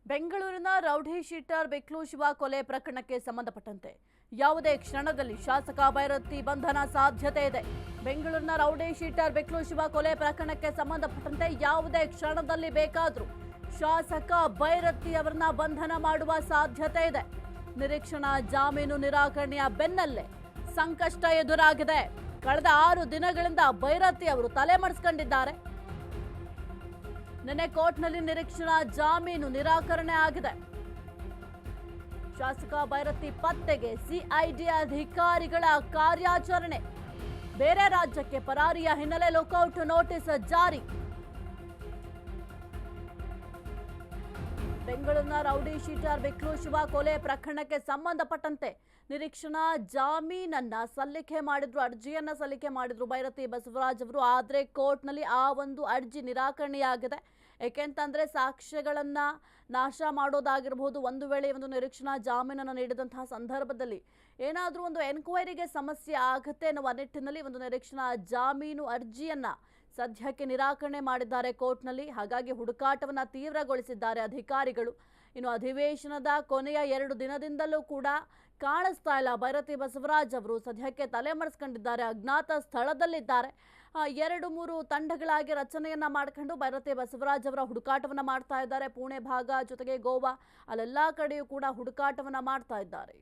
ಬೆಂಗಳೂರಿನ rowdy sheeter ಬೆಕ್ಲು Shiva ಕೊಲೆ ಪ್ರಕರಣಕ್ಕೆ ಸಂಬಂಧಪಟ್ಟಂತೆ ಯಾವುದೇ ಕ್ಷಣದಲ್ಲಿ ಶಾಸಕ ಭೈರತಿ ಬಂಧನ ಸಾಧ್ಯತೆ ಇದೆ. ಬೆಂಗಳೂರಿನ ರೌಡಿ ಶೀಟರ್ ಬೆಕ್ಲು ಶಿವ ಕೊಲೆ ಪ್ರಕರಣಕ್ಕೆ ಸಂಬಂಧಪಟ್ಟಂತೆ ಯಾವುದೇ ಕ್ಷಣದಲ್ಲಿ ಬೇಕಾದರೂ ಶಾಸಕ ಭೈರತಿ ಅವರನ್ನ ಬಂಧನ ಮಾಡುವ ಸಾಧ್ಯತೆ ಇದೆ. ನಿರೀಕ್ಷಣಾ ಜಾಮೀನು ನಿರಾಕರಣೆಯ ಬೆನ್ನಲ್ಲೇ ಸಂಕಷ್ಟ ಎದುರಾಗಿದೆ. ಕಳೆದ 6 ದಿನಗಳಿಂದ ಭೈರತಿ ಅವರು ತಲೆಮರೆಸಿಕೊಂಡಿದ್ದಾರೆ. ನಿನ್ನೆ ಕೋರ್ಟ್ನಲ್ಲಿ ನಿರೀಕ್ಷಣಾ ಜಾಮೀನು ನಿರಾಕರಣೆ ಆಗಿದೆ. ಶಾಸಕ ಭೈರತಿ ಪತ್ತೆಗೆ ಸಿಐಡಿ ಅಧಿಕಾರಿಗಳ ಕಾರ್ಯಾಚರಣೆ. ಬೇರೆ ರಾಜ್ಯಕ್ಕೆ ಪರಾರಿಯ ಹಿನ್ನೆಲೆ ಲುಕೌಟ್ ನೋಟಿಸ್ ಜಾರಿ. ಬೆಂಗಳೂರಿನ ರೌಡಿ ಶೀಟರ್ ಬೆಕ್ಲು ಶಿವ ಕೊಲೆ ಪ್ರಕರಣಕ್ಕೆ ಸಂಬಂಧಪಟ್ಟಂತೆ ನಿರೀಕ್ಷಣಾ ಜಾಮೀನನ್ನ ಅರ್ಜಿಯನ್ನ ಸಲ್ಲಿಕೆ ಮಾಡಿದ್ರು ಭೈರತಿ ಬಸವರಾಜ್ ಅವರು. ಆದರೆ ಕೋರ್ಟ್ನಲ್ಲಿ ಆ ಒಂದು ಅರ್ಜಿ ನಿರಾಕರಣೆಯಾಗಿದೆ. ಏಕೆಂತಂದ್ರೆ ಸಾಕ್ಷ್ಯಗಳನ್ನ ನಾಶ ಮಾಡೋದಾಗಿರಬಹುದು. ಒಂದು ವೇಳೆ ಒಂದು ನಿರೀಕ್ಷಣಾ ಜಾಮೀನನ್ನು ನೀಡಿದಂತಹ ಸಂದರ್ಭದಲ್ಲಿ ಏನಾದರೂ ಒಂದು ಎನ್ಕ್ವೈರಿಗೆ ಸಮಸ್ಯೆ ಆಗುತ್ತೆ ಎನ್ನುವ ನಿಟ್ಟಿನಲ್ಲಿ ಒಂದು ನಿರೀಕ್ಷಣಾ ಜಾಮೀನು ಅರ್ಜಿಯನ್ನ ಸದ್ಯಕ್ಕೆ ನಿರಾಕರಣೆ ಮಾಡಿದ್ದಾರೆ ಕೋರ್ಟ್ನಲ್ಲಿ. ಹಾಗಾಗಿ ಹುಡುಕಾಟವನ್ನು ತೀವ್ರಗೊಳಿಸಿದ್ದಾರೆ ಅಧಿಕಾರಿಗಳು. ಇನ್ನು ಅಧಿವೇಶನದ ಕೊನೆಯ 2 ದಿನದಿಂದಲೂ ಕೂಡ ಕಾಣಿಸ್ತಾ ಇಲ್ಲ ಭೈರತಿ ಬಸವರಾಜ್ ಅವರು. ಸದ್ಯಕ್ಕೆ ತಲೆಮರೆಸಿಕೊಂಡಿದ್ದಾರೆ, ಅಜ್ಞಾತ ಸ್ಥಳದಲ್ಲಿದ್ದಾರೆ. 2-3 ತಂಡಗಳಾಗಿ ರಚನೆಯನ್ನ ಮಾಡಿಕೊಂಡು ಭೈರತಿ ಬಸವರಾಜ್ ಅವರ ಹುಡುಕಾಟವನ್ನ ಮಾಡ್ತಾ ಇದ್ದಾರೆ. ಪುಣೆ ಭಾಗ ಜೊತೆಗೆ ಗೋವಾ ಅಲ್ಲೆಲ್ಲ ಕಡೆಯೂ ಕೂಡ ಹುಡುಕಾಟವನ್ನ ಮಾಡ್ತಾ ಇದ್ದಾರೆ.